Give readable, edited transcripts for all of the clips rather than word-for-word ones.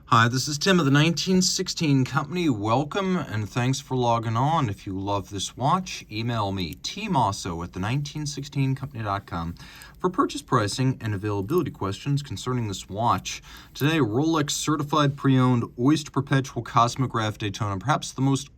Hi, this is Tim of the 1916 Company. Welcome and thanks for logging on. If you love this watch, email me, Team Mosso at the1916company.com for purchase pricing and availability questions concerning this watch. Today, Rolex certified pre-owned Oyster Perpetual Cosmograph Daytona, perhaps the most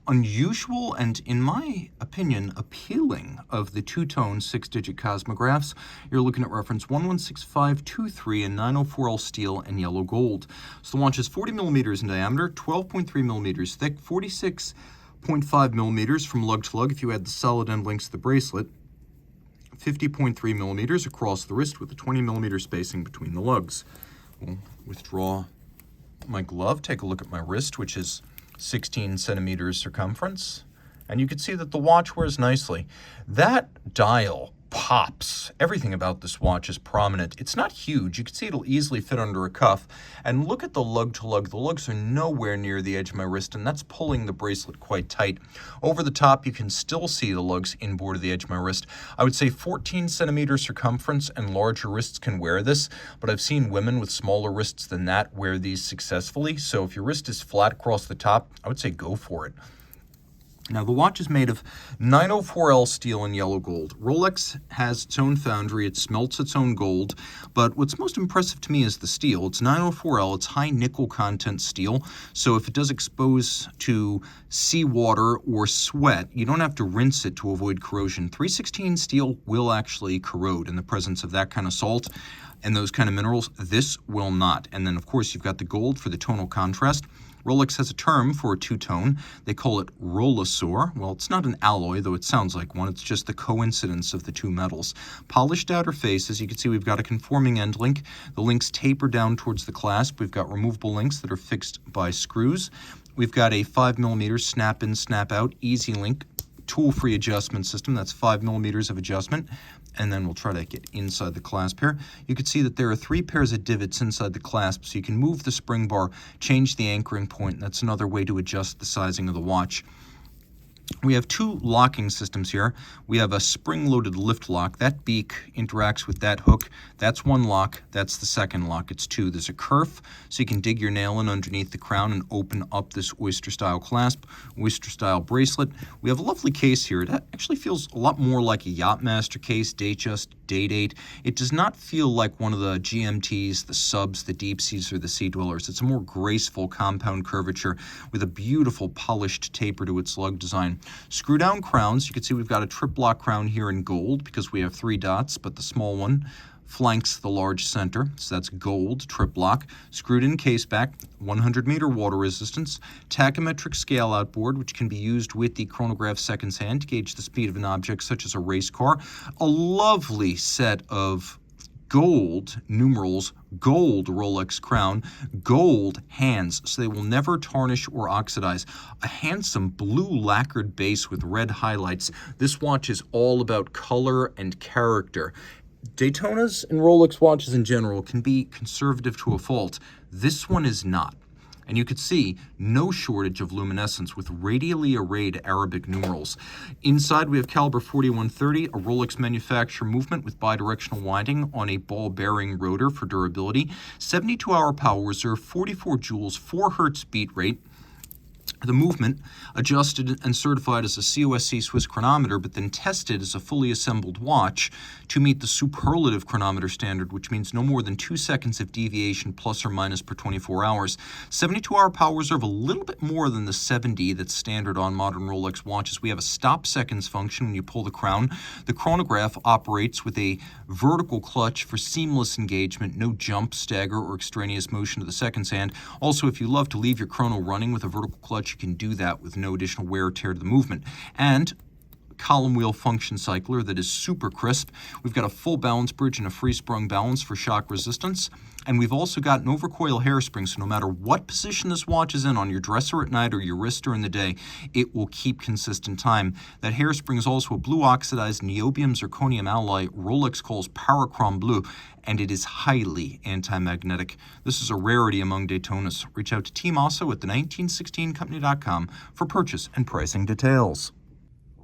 unusual and, in my opinion, appealing of the two-tone 6-digit Cosmographs. You're looking at reference 116523 in 904L steel and yellow gold. So the watch is 40 millimeters in diameter, 12.3 millimeters thick, 46.5 millimeters from lug to lug if you add the solid end links to the bracelet, 50.3 millimeters across the wrist with a 20 millimeter spacing between the lugs. We'll withdraw my glove, take a look at my wrist, which is 16 centimeters circumference, and you can see that the watch wears nicely. That dial pops. Everything about this watch is prominent. It's not huge. You can see it'll easily fit under a cuff. And look at the lug to lug. The lugs are nowhere near the edge of my wrist, and that's pulling the bracelet quite tight. Over the top, you can still see the lugs inboard of the edge of my wrist. I would say 14 centimeter circumference and larger wrists can wear this, but I've seen women with smaller wrists than that wear these successfully. So if your wrist is flat across the top, I would say go for it. Now, the watch is made of 904L steel and yellow gold. Rolex has its own foundry. It smelts its own gold. But what's most impressive to me is the steel. It's 904L. It's high nickel content steel. So if it does expose to seawater or sweat, you don't have to rinse it to avoid corrosion. 316 steel will actually corrode in the presence of that kind of salt and those kind of minerals. This will not. And then, of course, you've got the gold for the tonal contrast. Rolex has a term for a two-tone. They call it Rolesor. Well, it's not an alloy, though it sounds like one. It's just the coincidence of the two metals. Polished outer face, as you can see, we've got a conforming end link. The links taper down towards the clasp. We've got removable links that are fixed by screws. We've got a 5 millimeter snap-in, snap-out, easy link, tool-free adjustment system. That's 5 millimeters of adjustment. And then we'll try to get inside the clasp here. You can see that there are 3 pairs of divots inside the clasp, so you can move the spring bar, change the anchoring point. That's another way to adjust the sizing of the watch. We have 2 locking systems here. We have a spring-loaded lift lock. That beak interacts with that hook. That's one lock. That's the second lock. It's 2. There's a kerf, so you can dig your nail in underneath the crown and open up this oyster-style clasp, oyster-style bracelet. We have a lovely case here. It actually feels a lot more like a Yachtmaster case, Datejust, Day-Date. It does not feel like one of the GMTs, the subs, the deep seas, or the sea dwellers. It's a more graceful compound curvature with a beautiful polished taper to its lug design. Screw down crowns. You can see we've got a trip lock crown here in gold because we have 3 dots, but the small one flanks the large center. So that's gold, trip lock. Screwed in case back, 100-meter water resistance, tachymetric scale outboard, which can be used with the chronograph seconds hand to gauge the speed of an object such as a race car. A lovely set of gold numerals, gold Rolex crown, gold hands, so they will never tarnish or oxidize. A handsome blue lacquered base with red highlights. This watch is all about color and character. Daytonas and Rolex watches in general can be conservative to a fault. This one is not. And you could see no shortage of luminescence with radially arrayed Arabic numerals. Inside we have caliber 4130, a Rolex manufacturer movement with bidirectional winding on a ball bearing rotor for durability, 72-hour power reserve, 44 joules, 4 hertz beat rate. The movement, adjusted and certified as a COSC Swiss chronometer, but then tested as a fully assembled watch to meet the superlative chronometer standard, which means no more than 2 seconds of deviation plus or minus per 24 hours. 72-hour power reserve, a little bit more than the 70 that's standard on modern Rolex watches. We have a stop seconds function when you pull the crown. The chronograph operates with a vertical clutch for seamless engagement, no jump, stagger, or extraneous motion to the seconds hand. Also, if you love to leave your chrono running with a vertical clutch, you can do that with no additional wear or tear to the movement. And column wheel function cycler that is super crisp. We've got a full balance bridge and a free sprung balance for shock resistance. And we've also got an overcoil hairspring, so no matter what position this watch is in, on your dresser at night or your wrist during the day, it will keep consistent time. That hairspring is also a blue oxidized niobium zirconium alloy Rolex calls Parachrom Blue, and it is highly anti-magnetic. This is a rarity among Daytonas. Reach out to Team Mosso at the1916company.com for purchase and pricing details.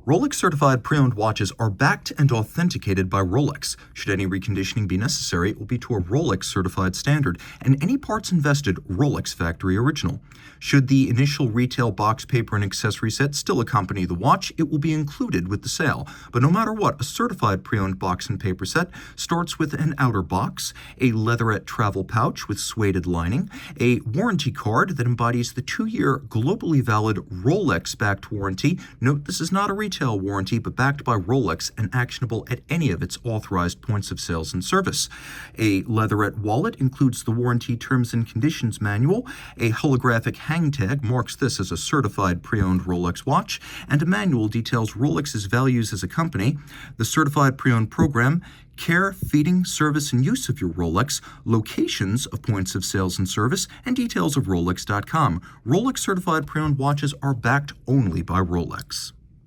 Rolex certified pre-owned watches are backed and authenticated by Rolex. Should any reconditioning be necessary, it will be to a Rolex certified standard, and any parts invested Rolex factory original. Should the initial retail box, paper, and accessory set still accompany the watch, it will be included with the sale. But no matter what, a certified pre-owned box and paper set starts with an outer box, a leatherette travel pouch with suede lining, a warranty card that embodies the 2-year globally valid Rolex-backed warranty. Note this is not a retail warranty, but backed by Rolex and actionable at any of its authorized points of sales and service. A leatherette wallet includes the warranty terms and conditions manual. A holographic hang tag marks this as a certified pre-owned Rolex watch, and a manual details Rolex's values as a company. The certified pre-owned program, care, feeding, service, and use of your Rolex, locations of points of sales and service, and details of Rolex.com. Rolex certified pre-owned watches are backed only by Rolex.